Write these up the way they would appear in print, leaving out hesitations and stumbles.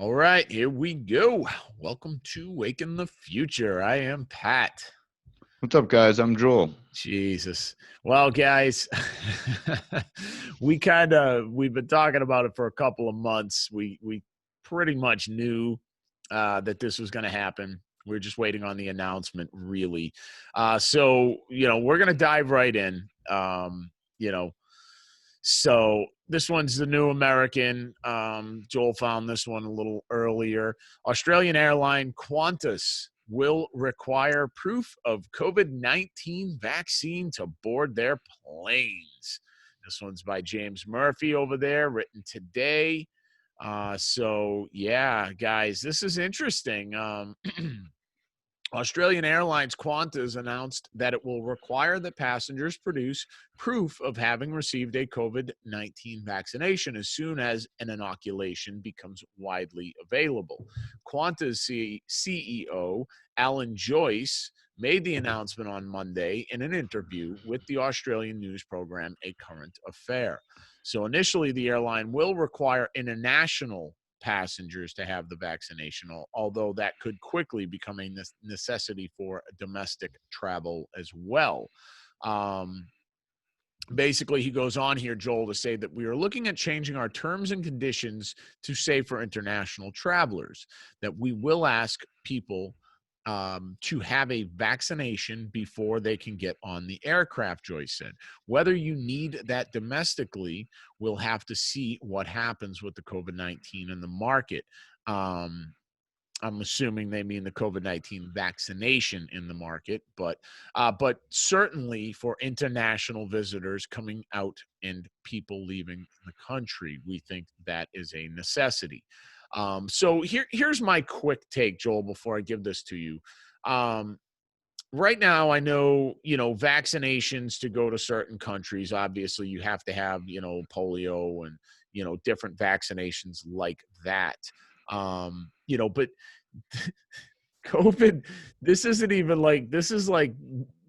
All right, here we go. Welcome to Wake in the Future. I am Pat. What's up, guys? I'm Joel. Jesus. Well, guys, we've been talking about it for a couple of months. We pretty much knew that this was going to happen. We're just waiting on the announcement, really. We're going to dive right in. You know, So this one's the New American. Joel found this one a little earlier. Australian airline Qantas will require proof of COVID-19 vaccine to board their planes. This one's by James Murphy over there, written today. Guys, this is interesting. Australian Airlines Qantas announced that it will require that passengers produce proof of having received a COVID-19 vaccination as soon as an inoculation becomes widely available. Qantas CEO Alan Joyce made the announcement on Monday in an interview with the Australian news program A Current Affair. So initially, the airline will require international passengers to have the vaccination, although that could quickly become a necessity for domestic travel as well. Basically, he goes on here, Joel, to say that we are looking at changing our terms and conditions to say for international travelers that we will ask people to have a vaccination before they can get on the aircraft, Joyce said. Whether you need that domestically, we'll have to see what happens with the COVID-19 in the market. I'm assuming they mean the COVID-19 vaccination in the market, but certainly for international visitors coming out and people leaving the country, we think that is a necessity. Here's my quick take, Joel, before I give this to you. Right now, I know, vaccinations to go to certain countries, obviously you have to have, polio and, different vaccinations like that. But COVID, this is like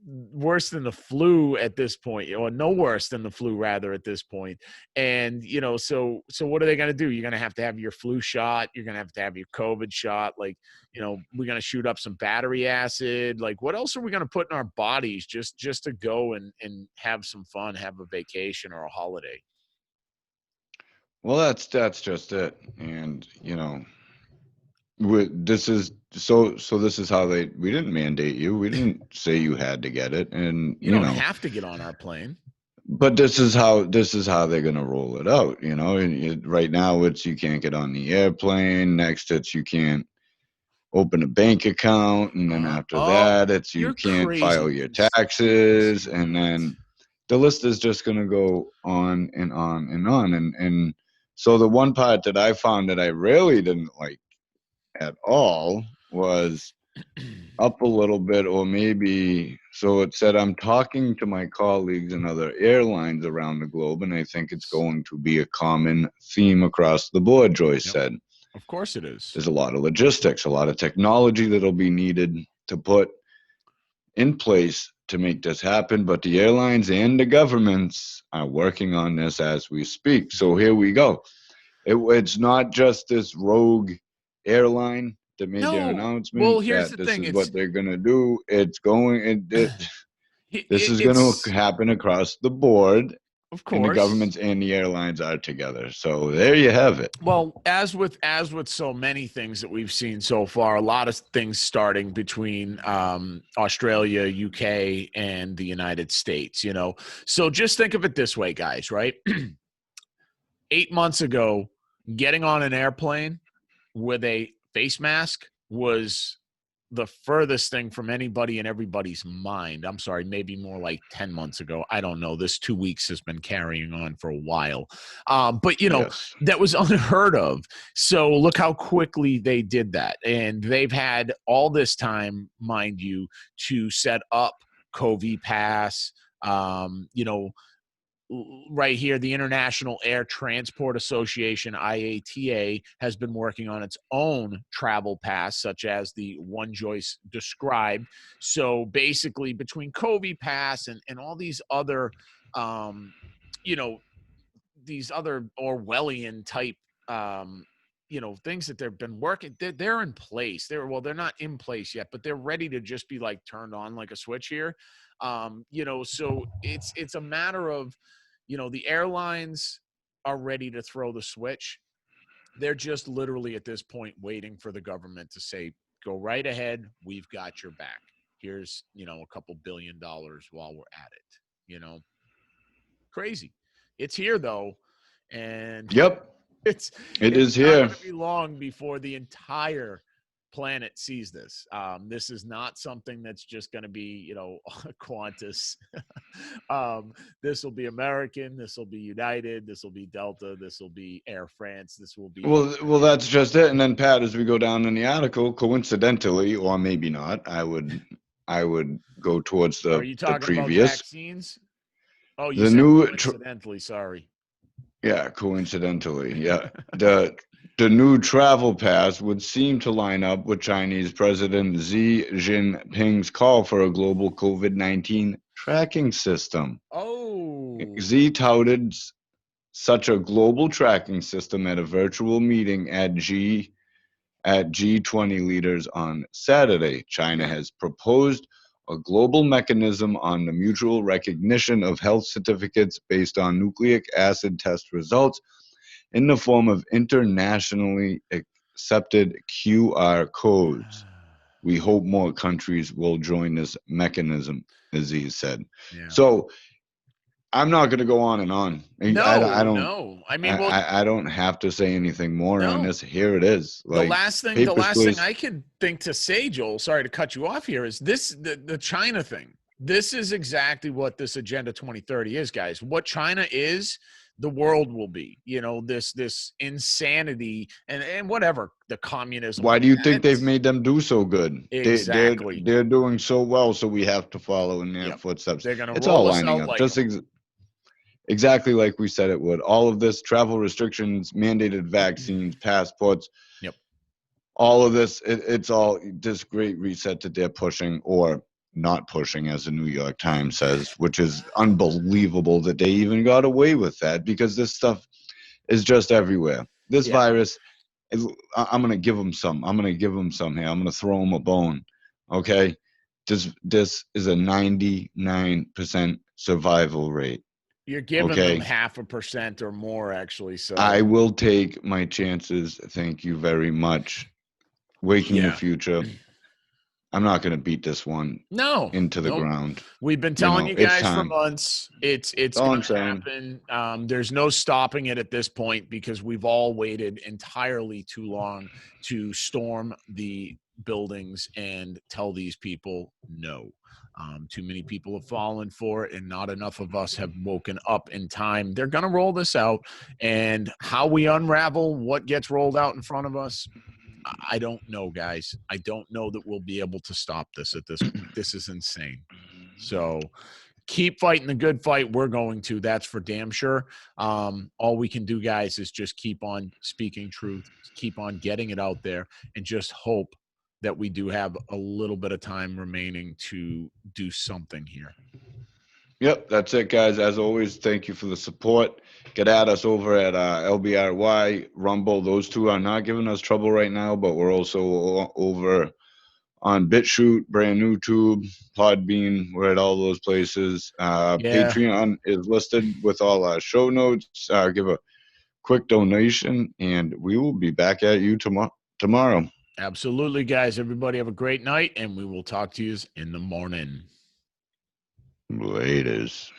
worse than the flu at this point, or no worse than the flu rather at this point. And, so what are they going to do? You're going to have your flu shot. You're going to have your COVID shot. Like, we're going to shoot up some battery acid. Like, what else are we going to put in our bodies just to go and have some fun, have a vacation or a holiday? Well, that's just it. And this is so. This is how we didn't mandate you. We didn't say you had to get it, and You don't have to get on our plane. But this is how they're gonna roll it out. Right now it's you can't get on the airplane. Next, it's you can't open a bank account, and then after that, it's you You're can't crazy. file your taxes, and then the list is just going to go on and on and on. And so the one part that I found that I really didn't like at all was up a little bit, or maybe so it said, I'm talking to my colleagues in other airlines around the globe, and I think it's going to be a common theme across the board, Joyce said. Of course it is. There's a lot of logistics, a lot of technology that'll be needed to put in place to make this happen, but the airlines and the governments are working on this as we speak. So here we go. It's not just this rogue airline that made their announcement. Well, here's that the this thing. is what they're going to do. It's going. This is going to happen across the board. Of course. And the governments and the airlines are together. So there you have it. Well, as with so many things that we've seen so far, a lot of things starting between Australia, UK, and the United States, So just think of it this way, guys, right? 8 months ago, getting on an airplane with a face mask was the furthest thing from anybody and everybody's mind. I'm sorry, maybe more like 10 months ago. I don't know. This 2 weeks has been carrying on for a while. But Yes. that was unheard of. So look how quickly they did that. And they've had all this time, mind you, to set up COVID Pass, right here, the International Air Transport Association, IATA, has been working on its own travel pass, such as the one Joyce described. So basically, between COVID Pass and all these other, these other Orwellian type, things that they've been working, they're in place. They're not in place yet, but they're ready to just be like turned on like a switch here. So it's a matter of, the airlines are ready to throw the switch. They're just literally at this point waiting for the government to say, go right ahead. We've got your back. Here's, a couple $1 billion while we're at it, crazy. It's here though. And Yep, it's it it's is not here. going to be long before the entire planet sees this. This is not something that's just going to be, Qantas. This will be American. This will be United. This will be Delta. This will be Air France. This will be. Well, that's just it. And then Pat, as we go down in the article, coincidentally, or maybe not, I would go towards Are the you the talking about previous, vaccines? Oh, you the said new, coincidentally. Sorry. yeah, coincidentally, yeah, the new travel pass would seem to line up with Chinese President Xi Jinping's call for a global COVID-19 tracking system. Oh. Xi touted such a global tracking system at a virtual meeting at G20 leaders on Saturday. China has proposed a global mechanism on the mutual recognition of health certificates based on nucleic acid test results in the form of internationally accepted QR codes. We hope more countries will join this mechanism, Aziz said. Yeah. So I'm not going to go on and on. I No, don't no. I mean, well, I don't have to say anything more on no. this. Here it is. The Like, last thing, the papers, last thing please. I could think to say, Joel, sorry to cut you off here, is the China thing. This is exactly what this Agenda 2030 is, guys. What China is, the world will be. This insanity and whatever the communism. Why do you think they've It's made them do so good? exactly. They're doing so well, so we have to follow in their Yep. footsteps. They're gonna It's all roll us lining out up, like just them. exactly like we said it would. All of this travel restrictions, mandated vaccines, passports, Yep. all of this, it's all this great reset that they're pushing or not pushing, as the New York Times says, which is unbelievable that they even got away with that, because this stuff is just everywhere. This Yeah. virus, I'm going to give them some. I'm going to give them some here. I'm going to throw them a bone. Okay? This is a 99% survival rate. You're giving them Okay? 0.5% or more, actually. I So will take my chances. Thank you very much. Waking the yeah. future. I'm not going to beat this one No, into the nope. ground. We've been telling you It's guys for time. months. It's That's all going I'm to saying. happen. There's no stopping it at this point because we've all waited entirely too long to storm the buildings and tell these people no. Too many people have fallen for it, and not enough of us have woken up in time. They're going to roll this out, and how we unravel what gets rolled out in front of us, I don't know, guys. I don't know that we'll be able to stop this at this point. This is insane. So keep fighting the good fight. We're going to. That's for damn sure. All we can do, guys, is just keep on speaking truth, keep on getting it out there, and just hope that we do have a little bit of time remaining to do something here. Yep, that's it, guys. As always, thank you for the support. Get at us over at LBRY, Rumble. Those two are not giving us trouble right now, but we're also over on BitChute, brand new tube, Podbean. We're at all those places. Yeah, Patreon is listed with all our show notes. Give a quick donation, and we will be back at you tomorrow. absolutely, guys. Everybody have a great night, and we will talk to you in the morning. Laters.